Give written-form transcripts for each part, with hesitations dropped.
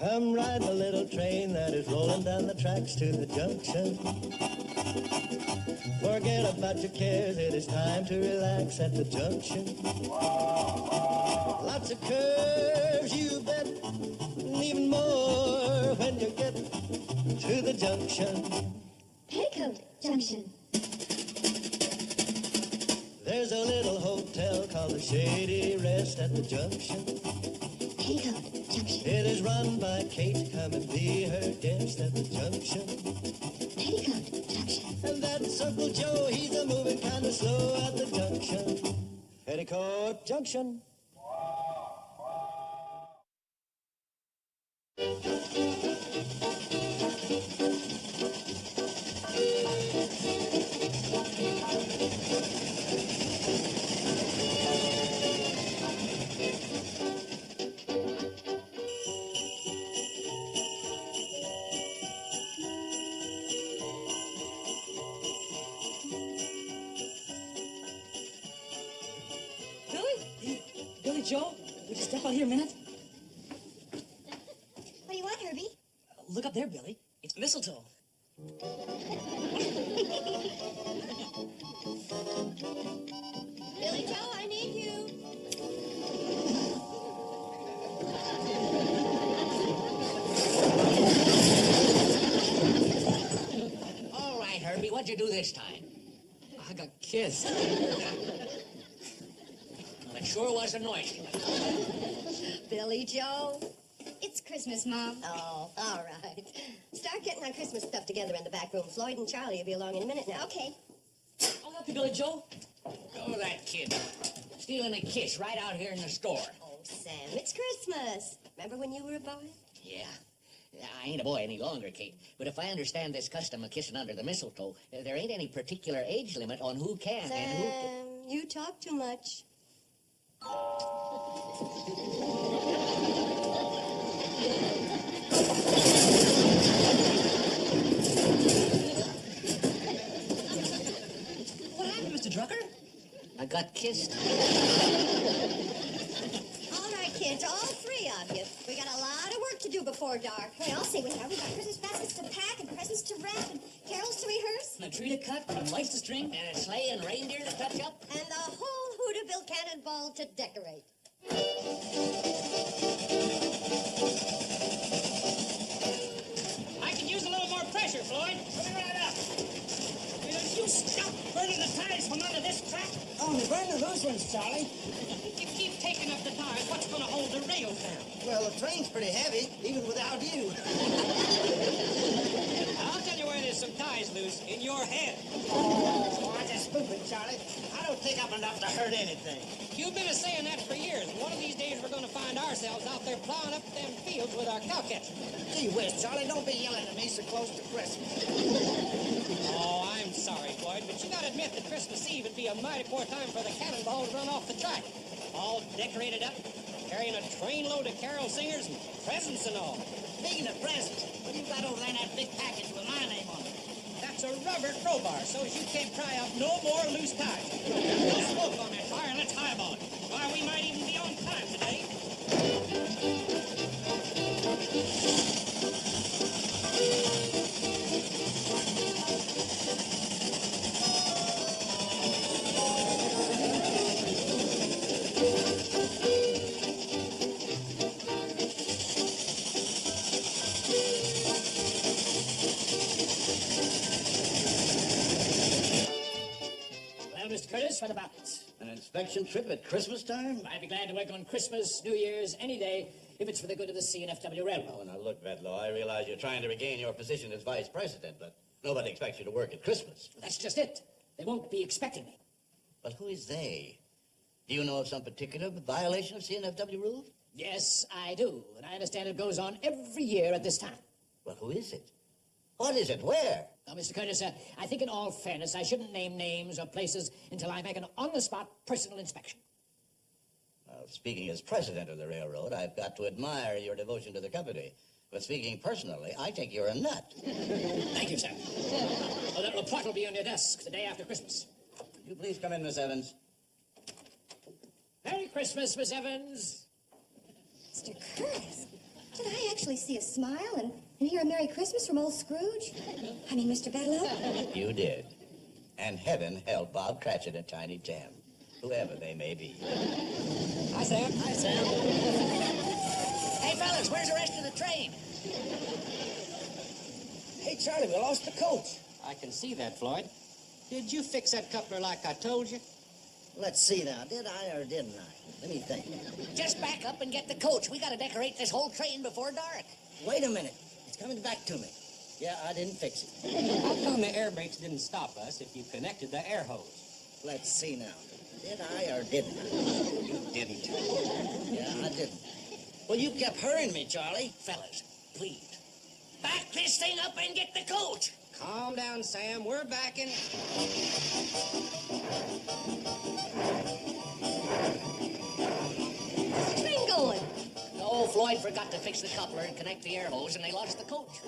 Come ride the little train that is rolling down the tracks to the junction. Forget about your cares, it is time to relax at the junction. Lots of curves, you bet, and even more when you get to the junction. Petticoat Junction. There's a little hotel called the Shady Rest at the junction. Petticoat Junction. It is run by Kate, come and be her guest at the junction. Petticoat Junction. And that's Uncle Joe, he's a moving kind of slow at the junction. Petticoat Junction. Billy Joe, would you step out here a minute? What do you want, Herbie? Look up there, Billy. It's mistletoe. Billy Joe, I need you. All right, Herbie, what'd you do this time? I got kissed. Well, it sure was annoying. Billy Joe. It's Christmas, Mom. Oh, all right. Start getting our Christmas stuff together in the back room. Floyd and Charlie will be along in a minute now. Okay. I'll help you, Billy Joe. Oh, that kid. Stealing a kiss right out here in the store. Oh, Sam, it's Christmas. Remember when you were a boy? Yeah. I ain't a boy any longer, Kate. But if I understand this custom of kissing under the mistletoe, there ain't any particular age limit on who can Sam, and who... you talk too much. What happened, Mr. Drucker? I got kissed. All right, kids, all three of you. We got a lot of work to do before dark. Hey, I'll see we have. We got Christmas baskets to pack and presents to wrap and carols to rehearse. And a tree to cut and lights to string. And a sleigh and reindeer to touch up. And the whole Hooterville Cannonball to decorate. I can use a little more pressure, Floyd. Coming right up. Will you stop burning the tires from under this track? Only burn the loose ones, Charlie. If you keep taking up the tires, what's going to hold the rails down? Well, the train's pretty heavy, even without you. I'll tell you where there's some tires loose. In your head. Oh, I'm just spoofing, Charlie. I don't think I'm enough to hurt anything. You've been saying that for years. One of these days we're going to find ourselves out there plowing up them fields with our cow catcher. Gee whiz, Charlie, don't be yelling at me so close to Christmas. Oh, I'm sorry, Floyd, but you got to admit that Christmas Eve would be a mighty poor time for the Cannonball to run off the track. All decorated up, carrying a trainload of carol singers and presents and all. Speaking of presents, what do you got over there in that big package with my name on it? That's a rubber crowbar, so as you can't pry out no more loose tires. No smoke on that fire, and let's highball it. Why, we might even be on time today. Well, Mr. Curtis, what about it? An inspection trip at Christmas time? I'd be glad to work on Christmas, New Year's, any day, if it's for the good of the C&FW Railroad. Oh, now look, Bedlow, I realize you're trying to regain your position as vice president, but nobody expects you to work at Christmas. That's just it. They won't be expecting me. But who is they? Do you know of some particular violation of C&FW rules? Yes, I do. And I understand it goes on every year at this time. Well, who is it? What is it? Where? Now, Mr. Curtis, I think in all fairness, I shouldn't name names or places until I make an on-the-spot personal inspection. Well, speaking as president of the railroad, I've got to admire your devotion to the company. But speaking personally, I think you're a nut. Thank you, sir. Oh, that report will be on your desk the day after Christmas. Would you please come in, Miss Evans? Merry Christmas, Miss Evans. Mr. Curtis, Did I actually see a smile and hear a Merry Christmas from old Scrooge? I mean, Mr. Bedloe? You did. And heaven held Bob Cratchit and Tiny Tim, whoever they may be. Hi, Sam. Hi, Sam. Hey, fellas, where's the rest of the train? Hey, Charlie, we lost the coach. I can see that, Floyd. Did you fix that coupler like I told you? Let's see now. Did I or didn't I? Let me think. Just back up and get the coach. We gotta decorate this whole train before dark. Wait a minute. It's coming back to me. Yeah, I didn't fix it. How come the air brakes didn't stop us if you connected the air hose? Let's see now. Did I or didn't I? You didn't. Yeah, I didn't. Well, you kept hurrying me, Charlie. Fellas, please, back this thing up and get the coach. Calm down, Sam. We're backing. Where's the train going? Oh, Floyd forgot to fix the coupler and connect the air hose, and they lost the coach.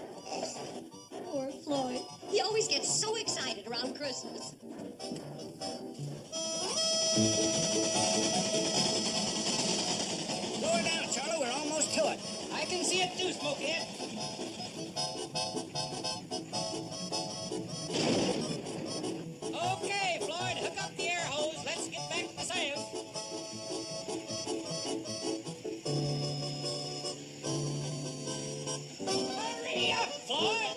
Poor Floyd. He always gets so excited around Christmas. Slow it down, Charlie. We're almost to it. I can see it too, Smokey. Okay, Floyd, hook up the air hose. Let's get back to Sam. Hurry up, Floyd!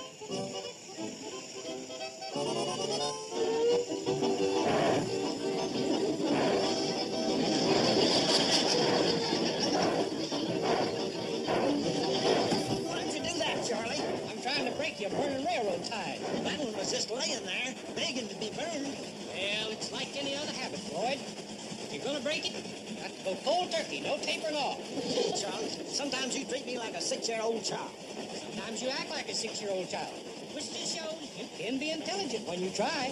Why'd you do that, Charlie? I'm trying to break your burning railroad tie. That one was just laying there, begging to be burned. Well, it's like any other habit, Floyd. If you're gonna break it, you got to go cold turkey, no tapering off. Charlie, sometimes you treat me like a 6-year-old child. Sometimes you act like a 6-year-old child, which just shows you can be intelligent when you try.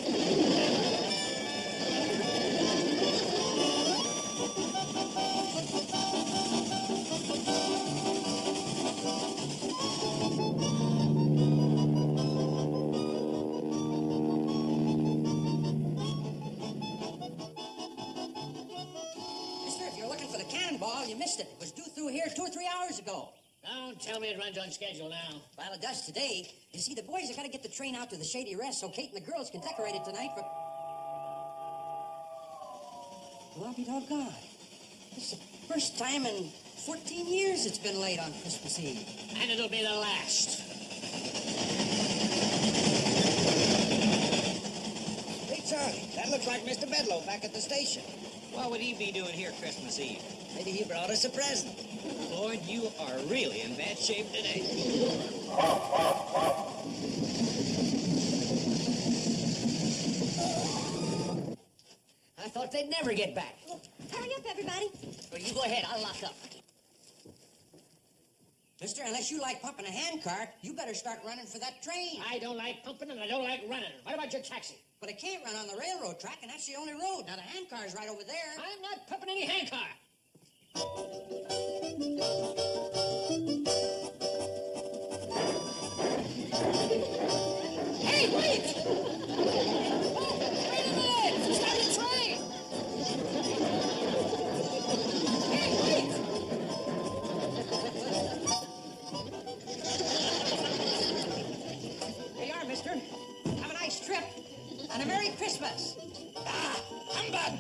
Mister, if you're looking for the Cannonball, you missed it. It was due through here 2 or 3 hours ago. Don't tell me it runs on schedule now. Well, it does today. You see, the boys have got to get the train out to the Shady Rest so Kate and the girls can decorate it tonight for... Well, I'll be doggone. This is the first time in 14 years it's been late on Christmas Eve. And it'll be the last. Hey, Charlie, that looks like Mr. Bedloe back at the station. What would he be doing here Christmas Eve? Maybe he brought us a present. Floyd, you are really in bad shape today. I thought they'd never get back. Hurry up, everybody. Well, you go ahead. I'll lock up. Mister, unless you like pumping a handcar, you better start running for that train. I don't like pumping and I don't like running. What about your taxi? But it can't run on the railroad track, and that's the only road. Now, the handcar's right over there. I'm not pumping any handcar. Hey, wait! Wait a minute! Stop the train! Hey, wait! There you are, mister. Have a nice trip. And a Merry Christmas. Ah, humbug!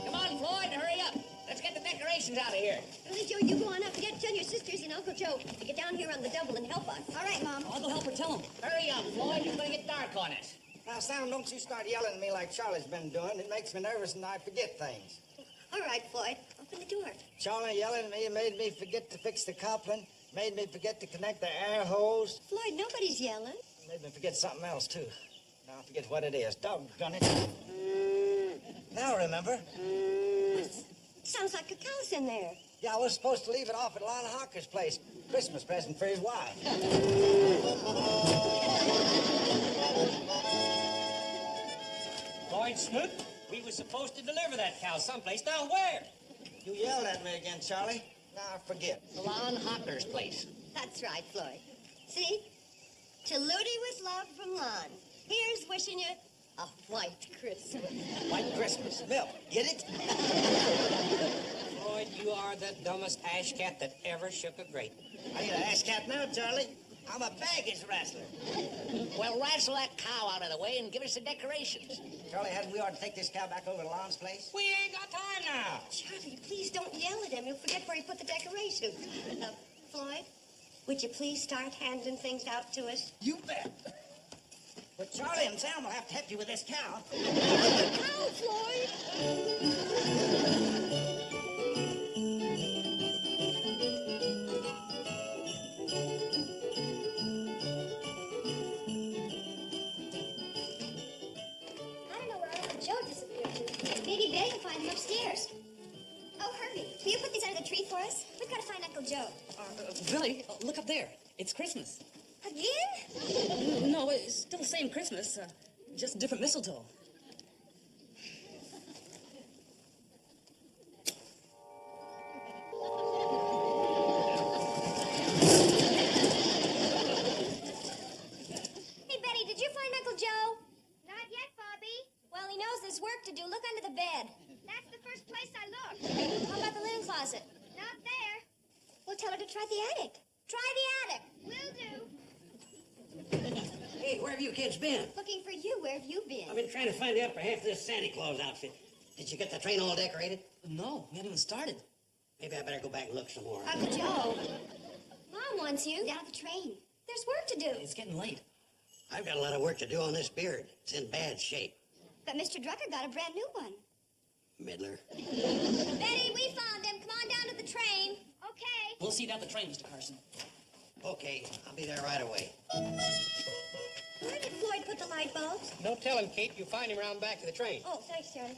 Come on, Floyd, hurry up. Let's get the decorations out of here. Billy Joe, you go on up. Tell your sisters and Uncle Joe to get down here on the double and help us. All right, Mom. I'll go help her tell him. Hurry up, Floyd. It's gonna get dark on us. Now, Sam, don't you start yelling at me like Charlie's been doing. It makes me nervous and I forget things. All right, Floyd. Open the door. Charlie yelling at me made me forget to fix the coupling, made me forget to connect the air hose, Floyd, nobody's yelling. made me forget something else, too. Now I forget what it is. Doggone it. Now remember. Sounds like Cacao in there. Yeah, I was supposed to leave it off at Lon Hawker's place. Christmas present for his wife. supposed to deliver that cow someplace. Now, where? You yelled at me again, Charlie. Now I forget. Lon Hocker's place. That's right, Floyd. See? To Ludi with love from Lon. Here's wishing you a white Christmas. White Christmas. Milk. Get it? Floyd, you are the dumbest ash cat that ever shook a grate. I ain't an ass cat now, Charlie. I'm a baggage wrestler. Well, wrestle that cow out of the way and give us the decorations. Charlie, hadn't we ought to take this cow back over to Lon's place? We ain't got time now. Charlie, please don't yell at him. You'll forget where he put the decorations. Floyd, would you please start handing things out to us? You bet. But Charlie and Sam will have to help you with this cow. Cow, Floyd! Maybe Betty will find them upstairs. Oh, Herbie, will you put these under the tree for us? We've got to find Uncle Joe. Billy, look up there. It's Christmas. Again? No, it's still the same Christmas, just different mistletoe. Hey, Betty, did you find Uncle Joe? Not yet, Bobby. Well, he knows there's work to do. Look under the bed. That's the first place I looked. How about the linen closet? Not there. Well, tell her to try the attic. Try the attic. Will do. Hey, where have you kids been? Looking for you. Where have you been? I've been trying to find the upper half of this Santa Claus outfit. Did you get the train all decorated? No, we haven't even started. Maybe I better go back and look some more. Uncle Joe. Mom wants you. Down at the train. There's work to do. It's getting late. I've got a lot of work to do on this beard. It's in bad shape. But Mr. Drucker got a brand new one. Middler. Betty, we found him. Come on down to the train. Okay. We'll see you down at the train, Mr. Carson. Okay, I'll be there right away. Where did Floyd put the light bulbs? No telling, Kate. You'll find him around back of the train. Oh, thanks, Charlie.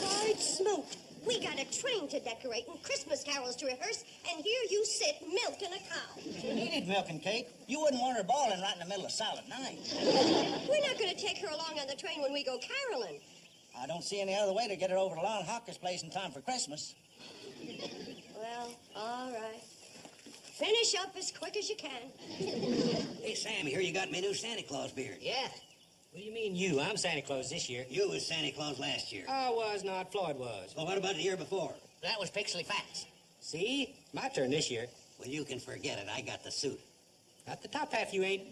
Lord smoke. We got a train to decorate and Christmas carols to rehearse, and here you sit milking a cow. She needed milking, Kate. You wouldn't want her bawling right in the middle of Silent Night. We're not going to take her along on the train when we go caroling. I don't see any other way to get her over to Lon Hocker's place in time for Christmas. Well, all right. Finish up as quick as you can. Hey, Sam, here you got me new Santa Claus beard. Yeah. What do you mean you? I'm Santa Claus this year. You was Santa Claus last year. I was not. Floyd was. Well, what about the year before? That was Pixley Fats. See? My turn this year. Well, you can forget it. I got the suit. Got the top half you ain't.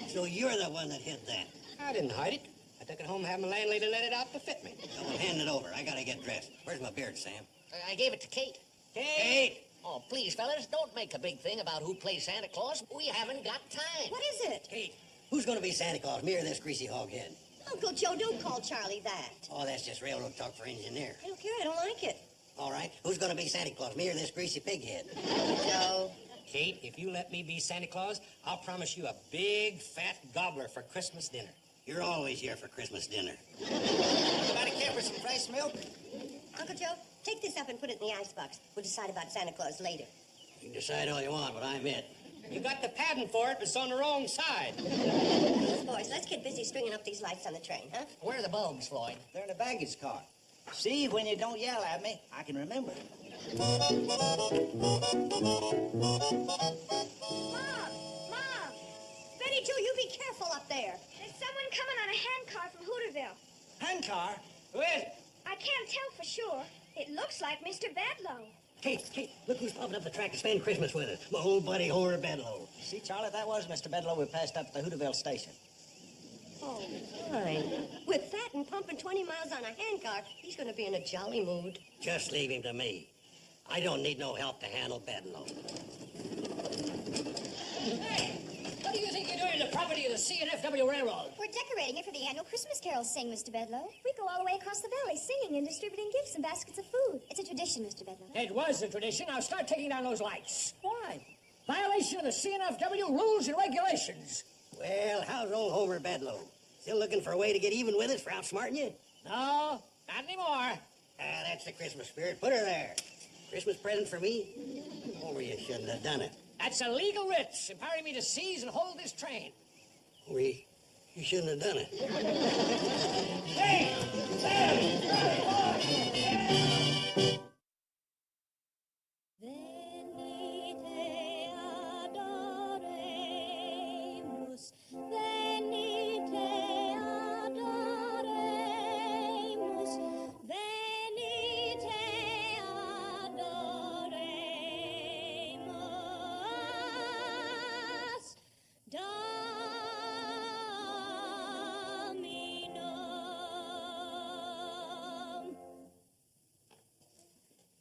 So you're the one that hid that. I didn't hide it. I took it home and had my landlady let it out to fit me. Well, hand it over. I gotta get dressed. Where's my beard, Sam? I gave it to Kate. Kate! Oh, please, fellas, don't make a big thing about who plays Santa Claus. We haven't got time. What is it? Kate, who's gonna be Santa Claus, me or this greasy hoghead? Uncle Joe, don't call Charlie that. Oh, that's just railroad talk for engineer. I don't care. I don't like it. All right, who's gonna be Santa Claus, me or this greasy pighead? Joe. Kate, if you let me be Santa Claus, I'll promise you a big, fat gobbler for Christmas dinner. You're always here for Christmas dinner. Anybody care for some fresh milk? Uncle Joe, take this up and put it in the icebox. We'll decide about Santa Claus later. You can decide all you want, but I'm it. You got the padding for it, but it's on the wrong side. Boys, let's get busy stringing up these lights on the train, huh? Where are the bulbs, Floyd? They're in the baggage car. See, when you don't yell at me, I can remember. Mom! Mom! Betty Joe, you be careful up there. There's someone coming on a handcar from Hooterville. Handcar? Who is it? I can't tell for sure. It looks like Mr. Bedloe. Kate, look who's popping up the track to spend Christmas with us. My old buddy Homer Bedloe. See, Charlie, that was Mr. Bedloe we passed up at the Hooterville station. Oh, fine. With that and pumping 20 miles on a handcar, he's going to be in a jolly mood. Just leave him to me. I don't need no help to handle Bedloe. Hey, what do you think you're doing to the property of the C&FW Railroad? We're decorating it for the annual Christmas carols sing, Mr. Bedloe. We go all the way across the valley singing and distributing gifts and baskets of food. It's a tradition, Mr. Bedloe. It was a tradition. Now start taking down those lights. Why? Violation of the C&FW rules and regulations. Well, how's old Homer Bedloe? Still looking for a way to get even with us for outsmarting you? No, not anymore. That's the Christmas spirit. Put her there. Christmas present for me? Homer, you shouldn't have done it. That's a legal writ empowering me to seize and hold this train. We You shouldn't have done it. Venite adoremus, venite adoremus, venite adoremus, Dominum.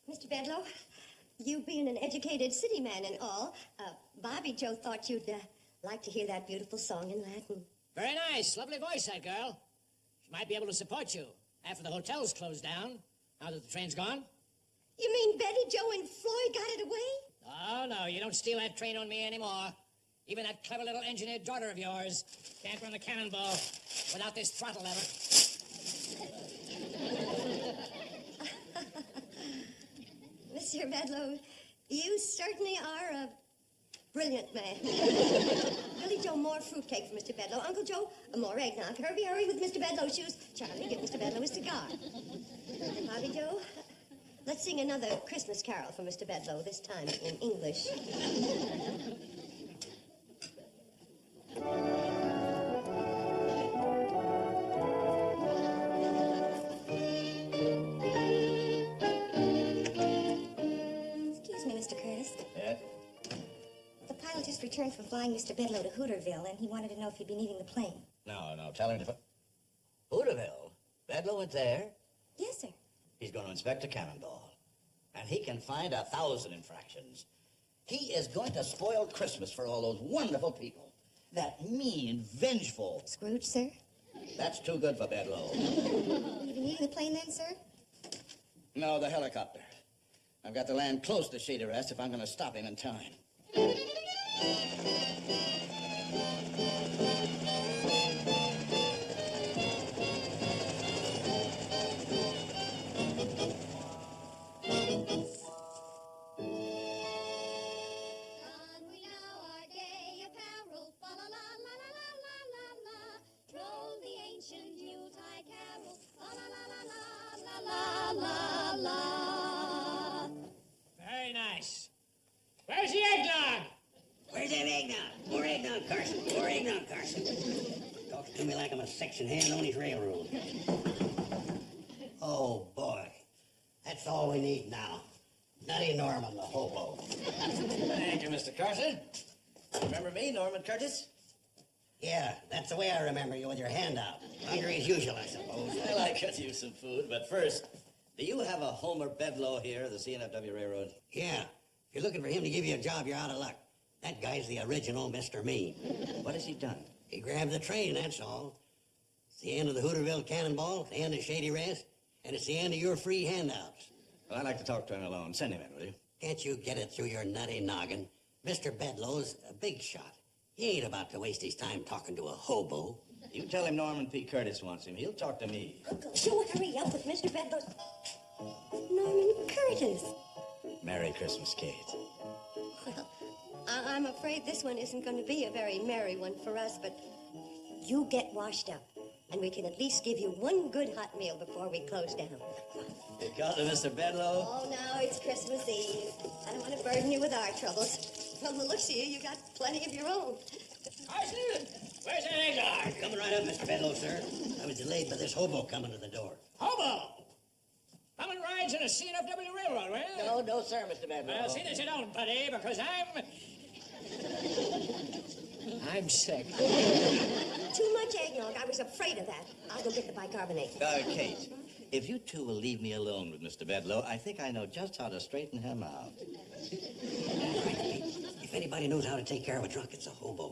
Mr. Bedlow, you being an educated city man and all, Bobby Joe thought you'd like to hear that beautiful song in Latin. Very nice. Lovely voice, that girl. She might be able to support you after the hotel's closed down, now that the train's gone. You mean Betty Joe and Floyd got it away? Oh, no, you don't steal that train on me anymore. Even that clever little engineered daughter of yours can't run the Cannonball without this throttle lever. Mr. Bedlow, you certainly are a brilliant man. Billy Joe, more fruitcake for Mr. Bedlow. Uncle Joe, more eggnog. Herbie, hurry with Mr. Bedlow's shoes. Charlie, give Mr. Bedlow his cigar. Bobby Joe, let's sing another Christmas carol for Mr. Bedlow, this time in English. Excuse me, Mr. Curtis. Yeah? The pilot just returned from flying Mr. Bedlow to Hooterville, and he wanted to know if you'd be needing the plane. No, tell him to... Hooterville? Bedlow went there? Yes, sir. He's going to inspect a Cannonball. And he can find 1,000 infractions. He is going to spoil Christmas for all those wonderful people. That mean, vengeful... Scrooge, sir? That's too good for Bedlow. You'll be needing the plane then, sir? No, the helicopter. I've got to land close to Shady Rest if I'm going to stop him in time. Don we now our gay apparel, fa la la la la la la la la. Troll the ancient Yuletide carol, fa la la la la la la la. Very nice. Where's the eggnog? Where's that eggnog? More eggnog, Carson. More eggnog, Carson. Talks to me like I'm a section hand on his railroad. Oh, boy. That's all we need now. Nutty Norman, the hobo. Thank you, Mr. Carson. Remember me, Norman Curtis? Yeah, that's the way I remember you with your hand out. Hungry as usual, I suppose. Well, I could use some food, but first, do you have a Homer Bedlow here, the CNFW Railroad? Yeah. If you're looking for him to give you a job, you're out of luck. That guy's the original Mr. Mean. What has he done? He grabbed the train, that's all. It's the end of the Hooterville Cannonball, the end of Shady Rest, and it's the end of your free handouts. Well, I'd like to talk to him alone. Send him in, will you? Can't you get it through your nutty noggin? Mr. Bedlow's a big shot. He ain't about to waste his time talking to a hobo. You tell him Norman P. Curtis wants him. He'll talk to me. Uncle Joe, hurry up with Mr. Bedlow's... Norman Curtis. Merry Christmas, Kate. Well, I'm afraid this one isn't going to be a very merry one for us, but you get washed up, and we can at least give you one good hot meal before we close down. Because of Mr. Bedlow? Oh, now it's Christmas Eve. I don't want to burden you with our troubles. From the looks of you, you got plenty of your own. Carson, where's that eggnog? Coming right up, Mr. Bedlow, sir. I was delayed by this hobo coming to the door. Hobo! Coming rides in a CNFW railroad, well? No, sir, Mr. Bedlow. Well, see that you don't, buddy, because I'm sick. Too much eggnog. I was afraid of that. I'll go get the bicarbonate. Kate, if you two will leave me alone with Mr. Bedlow, I think I know just how to straighten him out. If anybody knows how to take care of a drunk, it's a hobo.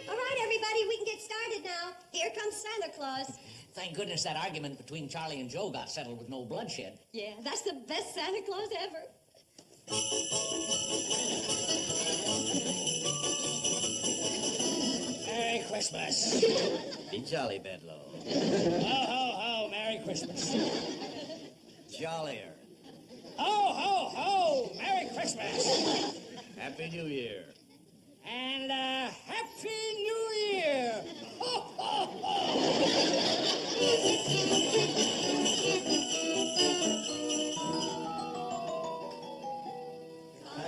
All right, everybody, we can get started now. Here comes Santa Claus. Thank goodness that argument between Charlie and Joe got settled with no bloodshed. Yeah, that's the best Santa Claus ever. Merry Christmas. Be jolly, Bedlow. Ho, ho, ho, Merry Christmas. Jollier. Ho, ho, ho, ho! Merry Christmas! Happy New Year. And Happy New Year! Ho, ho, ho!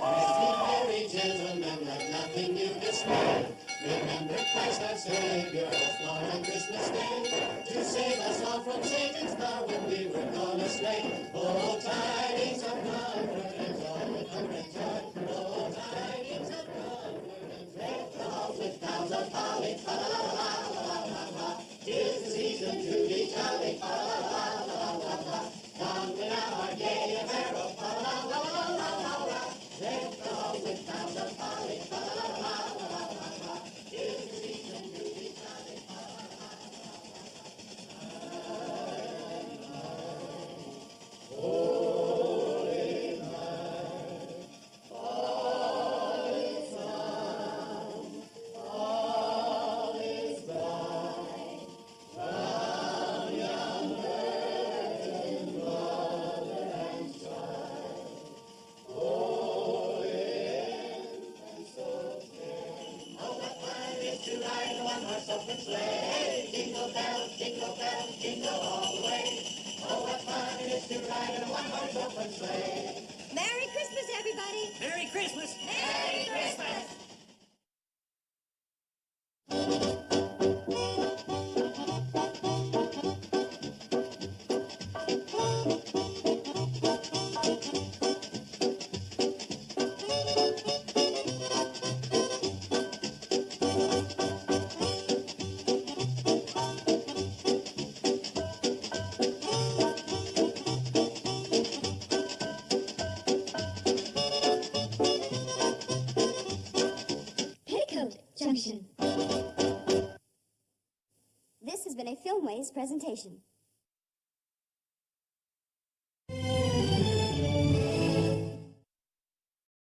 Merry gentlemen, let nothing you dismay. Remember Christ our Savior was born on Christmas Day to save us all from Satan's power when we were gone astray. Oh, tidings of comfort and joy, comfort and joy. Oh, tidings of comfort and joy. Deck the halls with boughs of holly, fa la la la la la la la. 'Tis the season to be jolly, fa la la la la la la. Come now our gay apparel, fa la la la la la la. Deck the halls with boughs of holly, fa la la la la la la. 'Tis the season to be jolly, fa la la la la la. Holy night, all is sun, all is bright. Round yon virgin mother and child. Holy infant, so fair. Oh, what fun it is to ride in a one-horse open sleigh. Jingle bells, jingle all the way. Oh, what fun it is to ride in a one-horse open sleigh. Merry Christmas, everybody. Merry Christmas. Merry Christmas. Petticoat Junction. This has been a Filmways presentation.